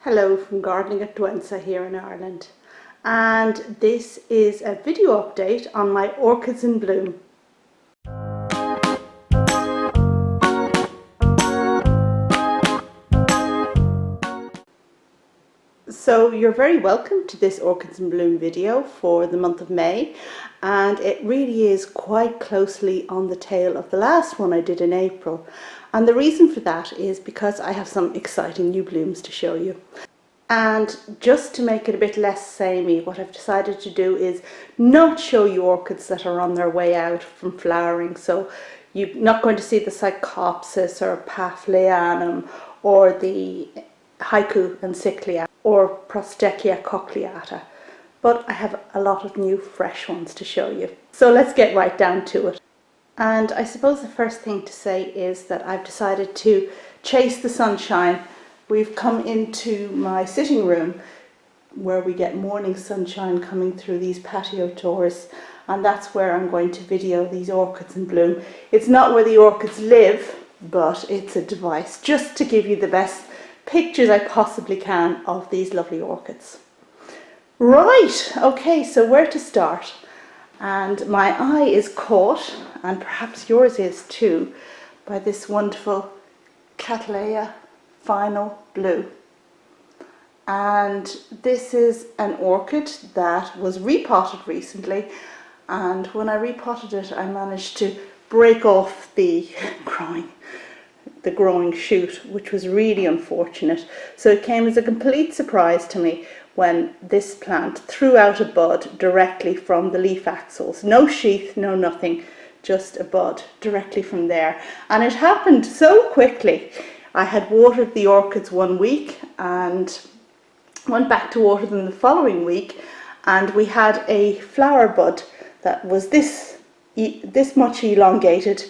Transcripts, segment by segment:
Hello from Gardening at Dwensa here in Ireland, and this is a video update on my orchids in bloom. So you're very welcome to this Orchids in Bloom video for the month of May, and it really is quite closely on the tail of the last one I did in April. And the reason for that is because I have some exciting new blooms to show you. And just to make it a bit less samey, what I've decided to do is not show you orchids that are on their way out from flowering. So you're not going to see the Psychopsis or Paphiopedilum or the Haiku and Cyclia or Prostechia cochleata. But I have a lot of new fresh ones to show you. So let's get right down to it. And I suppose the first thing to say is that I've decided to chase the sunshine. We've come into my sitting room where we get morning sunshine coming through these patio doors, and that's where I'm going to video these orchids in bloom. It's not where the orchids live, but it's a device just to give you the best pictures I possibly can of these lovely orchids. Right, okay, so where to start? And my eye is caught, and perhaps yours is too, by this wonderful Cattleya Final Blue. And this is an orchid that was repotted recently, and when I repotted it I managed to break off the growing shoot, which was really unfortunate. So it came as a complete surprise to me when this plant threw out a bud directly from the leaf axils. No sheath, no nothing, just a bud directly from there. And it happened so quickly. I had watered the orchids 1 week and went back to water them the following week, and we had a flower bud that was this much elongated,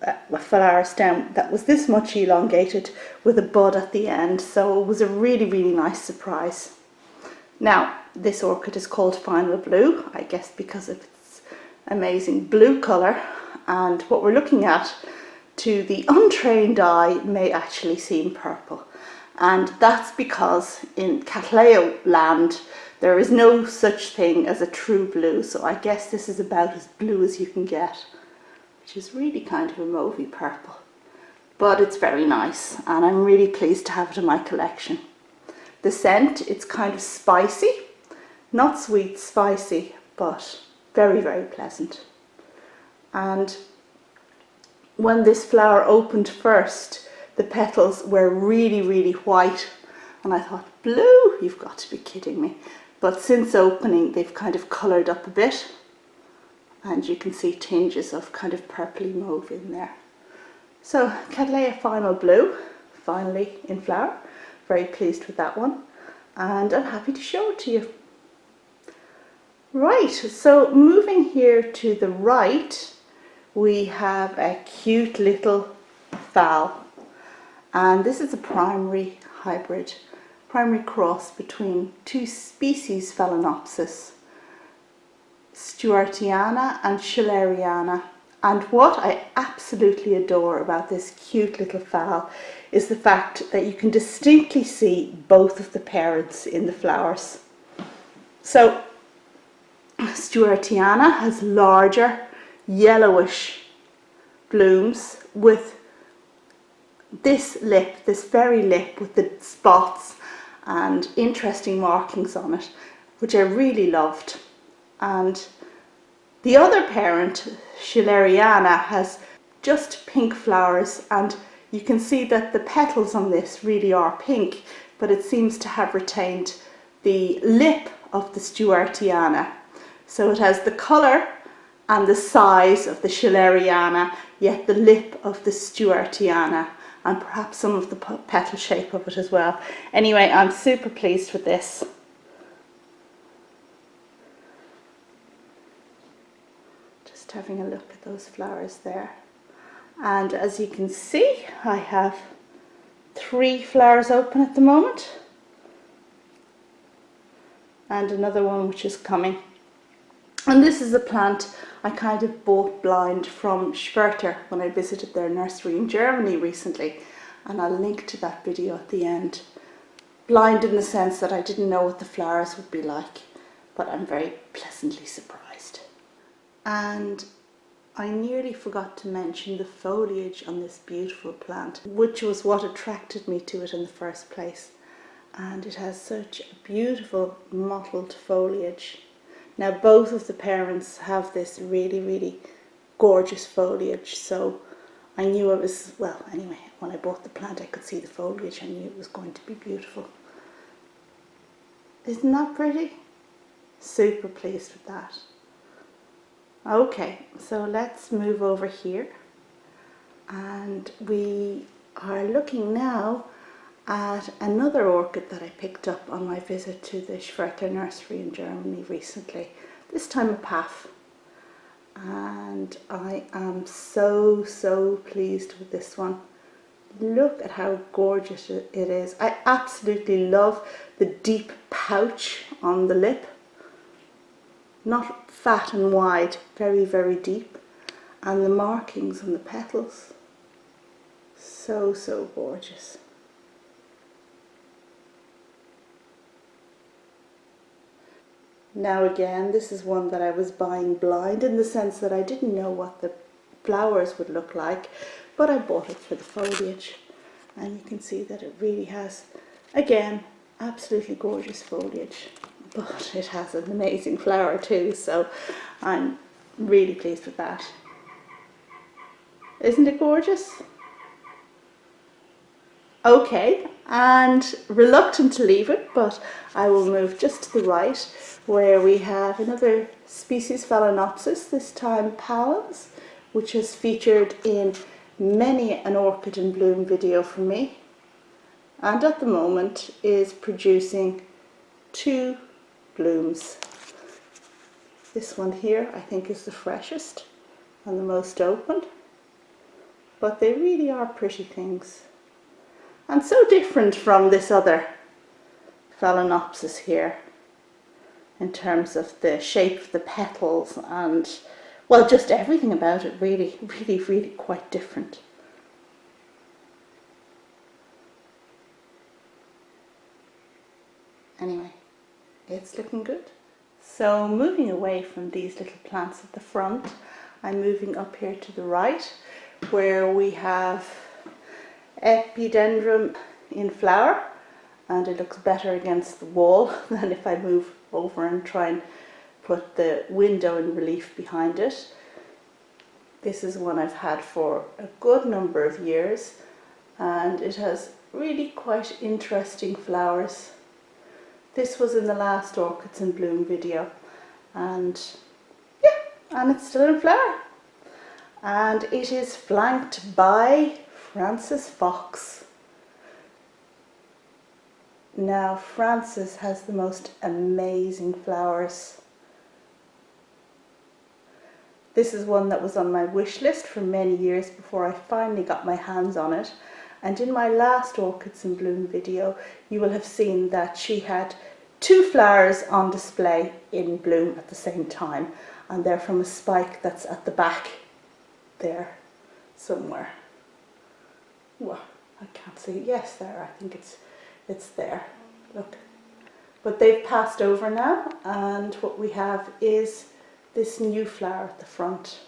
a flower stem that was this much elongated with a bud at the end. So it was a really, really nice surprise. Now, this orchid is called Final Blue, I guess because of its amazing blue colour, and what we're looking at to the untrained eye may actually seem purple. And that's because in Cattleya land there is no such thing as a true blue, so I guess this is about as blue as you can get, which is really kind of a mauvey purple. But it's very nice, and I'm really pleased to have it in my collection. The scent, it's kind of spicy, not sweet, spicy, but very, very pleasant. And when this flower opened first, the petals were really, really white, and I thought, blue? You've got to be kidding me. But since opening, they've kind of coloured up a bit, and you can see tinges of kind of purpley mauve in there. So Cattleya Final Blue, finally in flower. Very pleased with that one, and I'm happy to show it to you. Right, so moving here to the right, we have a cute little phal, and this is a primary hybrid, primary cross between two species Phalaenopsis, stuartiana and schilleriana. And what I absolutely adore about this cute little phal is the fact that you can distinctly see both of the parents in the flowers. So stuartiana has larger yellowish blooms with this lip, this fairy lip with the spots and interesting markings on it, which I really loved. And the other parent, schilleriana, has just pink flowers, and you can see that the petals on this really are pink, but it seems to have retained the lip of the stuartiana. So it has the colour and the size of the schilleriana, yet the lip of the stuartiana, and perhaps some of the petal shape of it as well. Anyway, I'm super pleased with this. Just having a look at those flowers there. And as you can see, I have 3 flowers open at the moment, and another one which is coming. And this is a plant I kind of bought blind from Schwerter when I visited their nursery in Germany recently, and I'll link to that video at the end. blind in the sense that I didn't know what the flowers would be like, but I'm very pleasantly surprised. And I nearly forgot to mention the foliage on this beautiful plant, which was what attracted me to it in the first place. And it has such a beautiful mottled foliage. Now both of the parents have this really, really gorgeous foliage, so I knew it was, well, anyway, when I bought the plant I could see the foliage. I knew it was going to be beautiful. Isn't that pretty? Super pleased with that. Okay, so let's move over here, and we are looking now at another orchid that I picked up on my visit to the Schwertler nursery in Germany recently, this time a Paph. And I am so pleased with this one. Look at how gorgeous it is. I absolutely love the deep pouch on the lip. Not fat and wide, very, very deep. And the markings on the petals. So gorgeous. Now again, this is one that I was buying blind in the sense that I didn't know what the flowers would look like, but I bought it for the foliage. And you can see that it really has, again, absolutely gorgeous foliage, but it has an amazing flower too, so I'm really pleased with that. Isn't it gorgeous? Okay, and reluctant to leave it, but I will move just to the right where we have another species, Phalaenopsis, this time pallens, which has featured in many an orchid in bloom video for me, and at the moment is producing 2 blooms. This one here I think is the freshest and the most open, but they really are pretty things. And so different from this other Phalaenopsis here in terms of the shape of the petals and, well, just everything about it really quite different. Anyway, it's looking good. So moving away from these little plants at the front, I'm moving up here to the right where we have Epidendrum in flower, and it looks better against the wall than if I move over and try and put the window in relief behind it. This is one I've had for a good number of years, and it has really quite interesting flowers. This was in the last Orchids in Bloom video, and yeah, and it's still in flower. And it is flanked by Francis Fox. Now Francis has the most amazing flowers. This is one that was on my wish list for many years before I finally got my hands on it. And in my last Orchids in Bloom video, you will have seen that she had 2 flowers on display in bloom at the same time. And they're from a spike that's at the back there somewhere. Well, I can't see. Yes, there. I think it's there. Look. But they've passed over now, and what we have is this new flower at the front.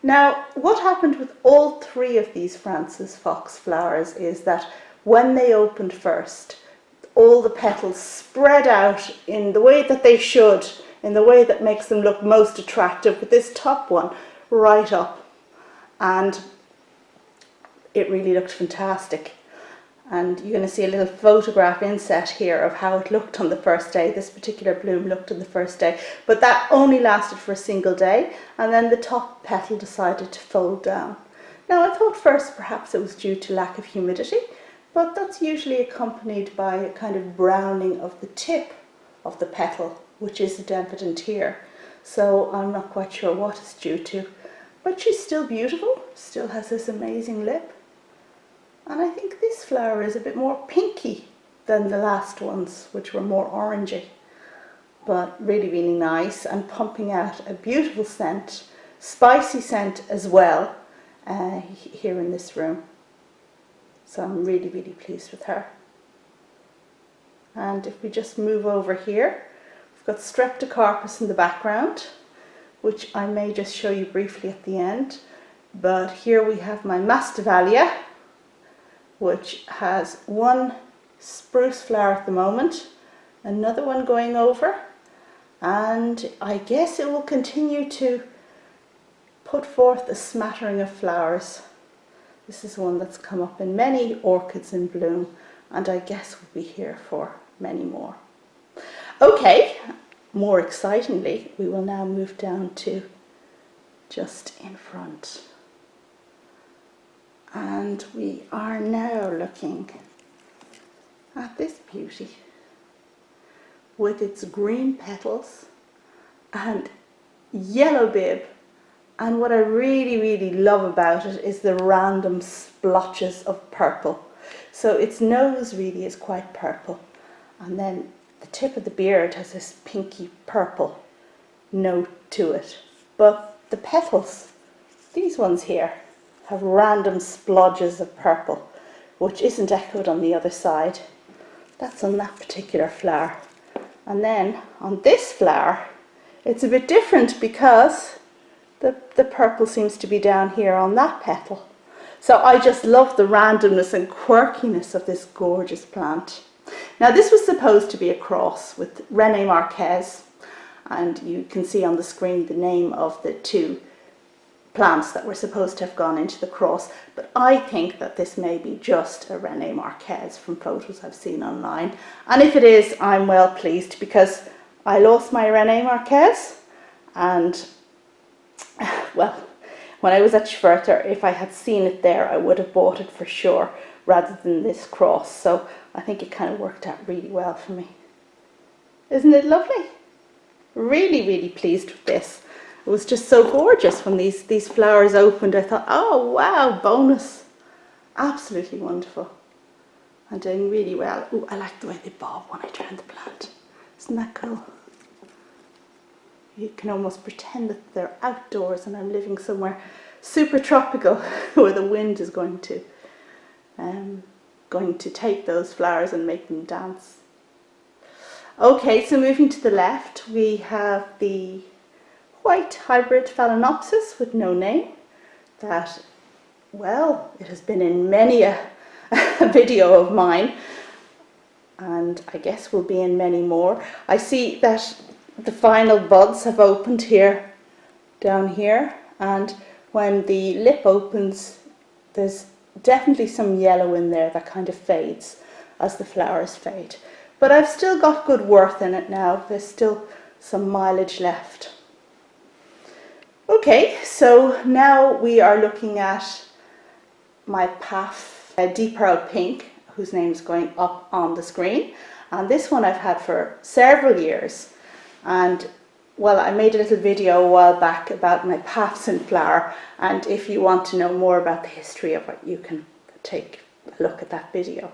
Now, what happened with all 3 of these Francis Fox flowers is that when they opened first, all the petals spread out in the way that they should, in the way that makes them look most attractive, with this top one right up. And it really looked fantastic. And you're going to see a little photograph inset here of how it looked on the first day. This particular bloom looked on the first day, but that only lasted for a single day, and then the top petal decided to fold down. Now I thought first perhaps it was due to lack of humidity, but that's usually accompanied by a kind of browning of the tip of the petal, which isn't evident here. So I'm not quite sure what it's due to, but she's still beautiful, still has this amazing lip. And I think this flower is a bit more pinky than the last ones, which were more orangey. But really nice, and pumping out a beautiful scent, spicy scent as well, here in this room. So I'm really pleased with her. And if we just move over here, we've got Streptocarpus in the background, which I may just show you briefly at the end. But here we have my Masdevallia, which has one spruce flower at the moment, another one going over, and I guess it will continue to put forth a smattering of flowers. This is one that's come up in many orchids in bloom, and I guess we'll be here for many more. Okay, more excitingly, we will now move down to just in front. And we are now looking at this beauty with its green petals and yellow bib. And what I really love about it is the random splotches of purple. So its nose really is quite purple, and then the tip of the beard has this pinky purple note to it. But the petals, these ones here, have random splodges of purple, which isn't echoed on the other side. That's on that particular flower. And then on this flower, it's a bit different because the purple seems to be down here on that petal. So I just love the randomness and quirkiness of this gorgeous plant. Now this was supposed to be a cross with Rene Marquez, and you can see on the screen the name of the two plants that were supposed to have gone into the cross, but I think that this may be just a Rene Marquez from photos I've seen online. And if it is, I'm well pleased, because I lost my Rene Marquez, and well, when I was at Schwerter, if I had seen it there, I would have bought it for sure, rather than this cross. So I think it kind of worked out really well for me. Isn't it lovely? Really pleased with this. It was just so gorgeous when these flowers opened. I thought, oh wow, bonus. Absolutely wonderful. And doing really well. Ooh, I like the way they bob when I turn the plant. Isn't that cool? You can almost pretend that they're outdoors and I'm living somewhere super tropical where the wind is going to take those flowers and make them dance. Okay, so moving to the left, we have the white hybrid Phalaenopsis with no name. That, well, it has been in many a video of mine, and I guess will be in many more. I see that the final buds have opened here, down here, and when the lip opens, there's definitely some yellow in there that kind of fades as the flowers fade. But I've still got good worth in it now. There's still some mileage left. Okay, so now we are looking at my Deperle pink, whose name is going up on the screen. And this one I've had for several years. And well, I made a little video a while back about my Paphs in flower, and if you want to know more about the history of it, you can take a look at that video.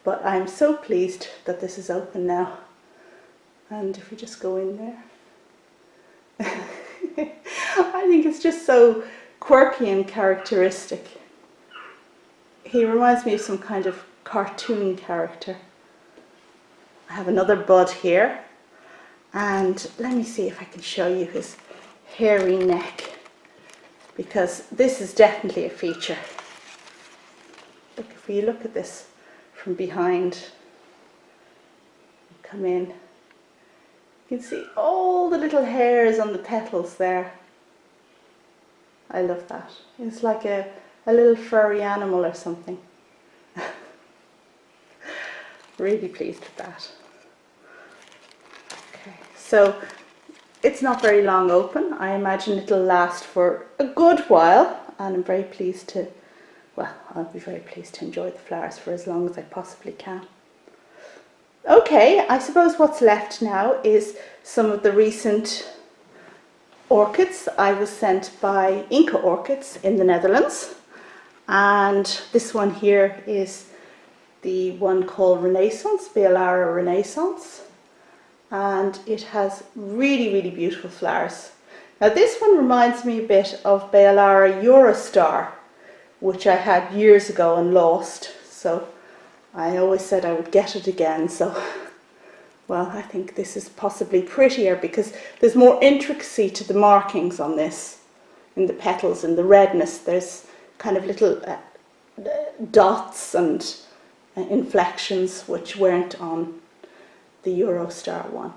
But I'm so pleased that this is open now. And if we just go in there, I think it's just so quirky and characteristic. He reminds me of some kind of cartoon character. I have another bud here. And let me see if I can show you his hairy neck, because this is definitely a feature. Look, if you look at this from behind, come in, you can see all the little hairs on the petals there. I love that. It's like a little furry animal or something. Really pleased with that. So it's not very long open. I imagine it'll last for a good while, and I'm very pleased to, well, I'll be very pleased to enjoy the flowers for as long as I possibly can. Okay, I suppose what's left now is some of the recent orchids. I was sent by Inca Orchids in the Netherlands, and this one here is the one called Renaissance, Beallara Renaissance. And it has really beautiful flowers. Now this one reminds me a bit of Beallara Eurostar, which I had years ago and lost. So I always said I would get it again. So well, I think this is possibly prettier because there's more intricacy to the markings on this, in the petals and the redness. There's kind of little dots and inflections which weren't on the Eurostar one.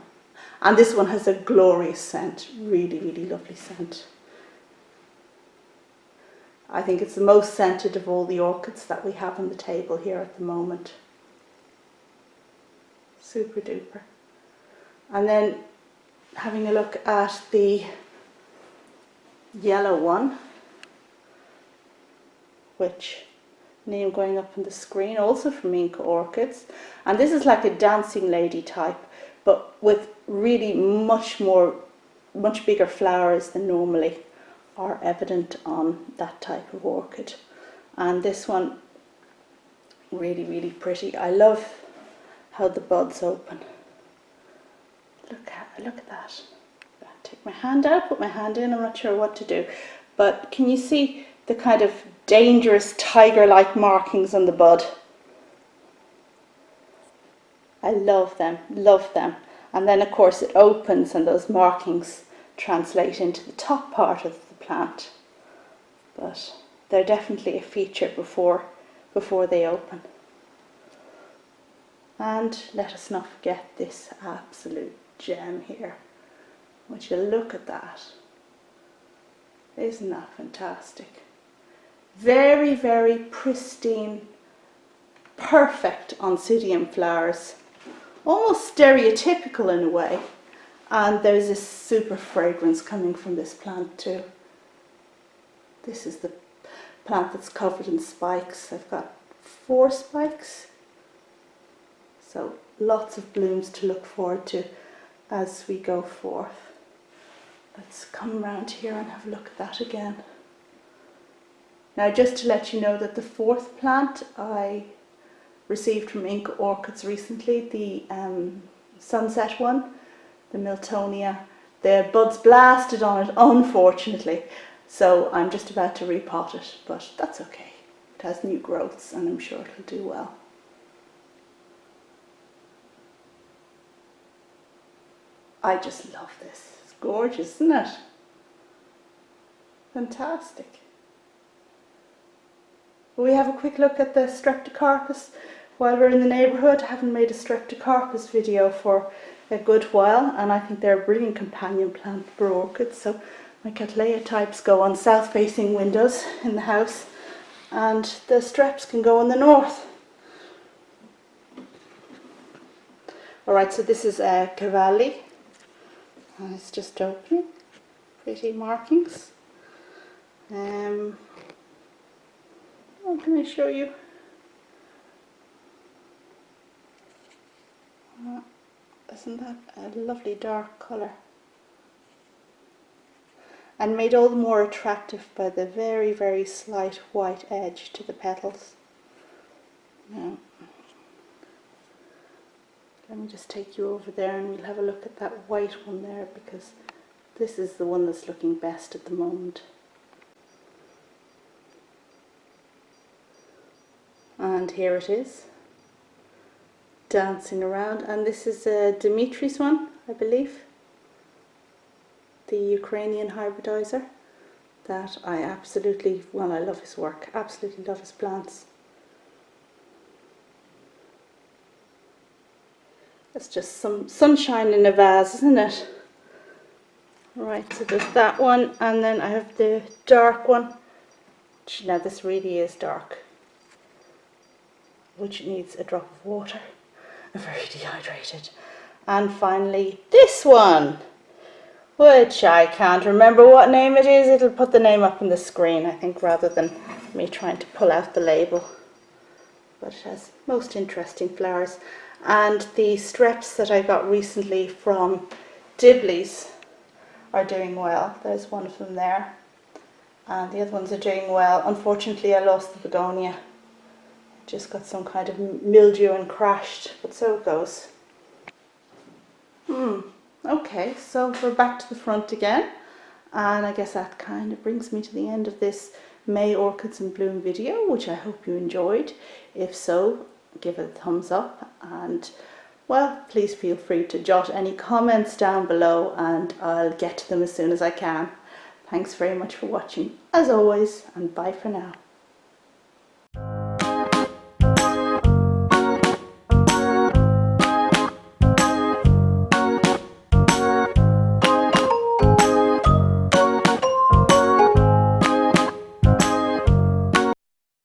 And this one has a glorious scent, really, really lovely scent. I think it's the most scented of all the orchids that we have on the table here at the moment. Super duper. And then having a look at the yellow one, which name going up on the screen, also from Inca Orchids. And this is like a dancing lady type, but with really much bigger flowers than normally are evident on that type of orchid. And this one, really, really pretty. I love how the buds open. Look at that. Take my hand out, put my hand in, I'm not sure what to do. But can you see the kind of dangerous tiger-like markings on the bud? I love them, love them. And then of course it opens and those markings translate into the top part of the plant. But they're definitely a feature before they open. And let us not forget this absolute gem here. Would you look at that? Isn't that fantastic? Very, very pristine, perfect Oncidium flowers. Almost stereotypical in a way. And there's this super fragrance coming from this plant too. This is the plant that's covered in spikes. I've got 4 spikes. So lots of blooms to look forward to as we go forth. Let's come around here and have a look at that again. Now just to let you know that the 4th plant I received from Inca Orchids recently, the sunset one, the Miltonia, the buds blasted on it unfortunately, so I'm just about to repot it, but that's okay. It has new growths and I'm sure it'll do well. I just love this. It's gorgeous, isn't it? Fantastic. Will we have a quick look at the Streptocarpus while we're in the neighbourhood? I haven't made a Streptocarpus video for a good while, and I think they're a brilliant companion plant for orchids. So my Cattleya types go on south-facing windows in the house, and the Streps can go on the north. Alright, so this is a Cavalli. And it's just opening. Pretty markings. What can I show you? Isn't that a lovely dark colour? And made all the more attractive by the very, very slight white edge to the petals. Now, let me just take you over there and we'll have a look at that white one there, because this is the one that's looking best at the moment. And here it is, dancing around. And this is Dimitri's one, I believe, the Ukrainian hybridizer, that I absolutely, well, I love his work, absolutely love his plants. It's just some sunshine in a vase, isn't it? Right, so there's that one, and then I have the dark one. Now this really is dark, which needs a drop of water. I'm very dehydrated. And finally this one, which I can't remember what name it is. It'll put the name up on the screen, I think, rather than me trying to pull out the label. But it has most interesting flowers. And the Streps that I got recently from Dibley's are doing well. There's one of them there. And the other ones are doing well. Unfortunately, I lost the begonia. It just got some kind of mildew and crashed, but so it goes. Okay, so we're back to the front again. And I guess that kind of brings me to the end of this May Orchids in Bloom video, which I hope you enjoyed. If so, give it a thumbs up, and well, please feel free to jot any comments down below and I'll get to them as soon as I can. Thanks very much for watching as always, and bye for now.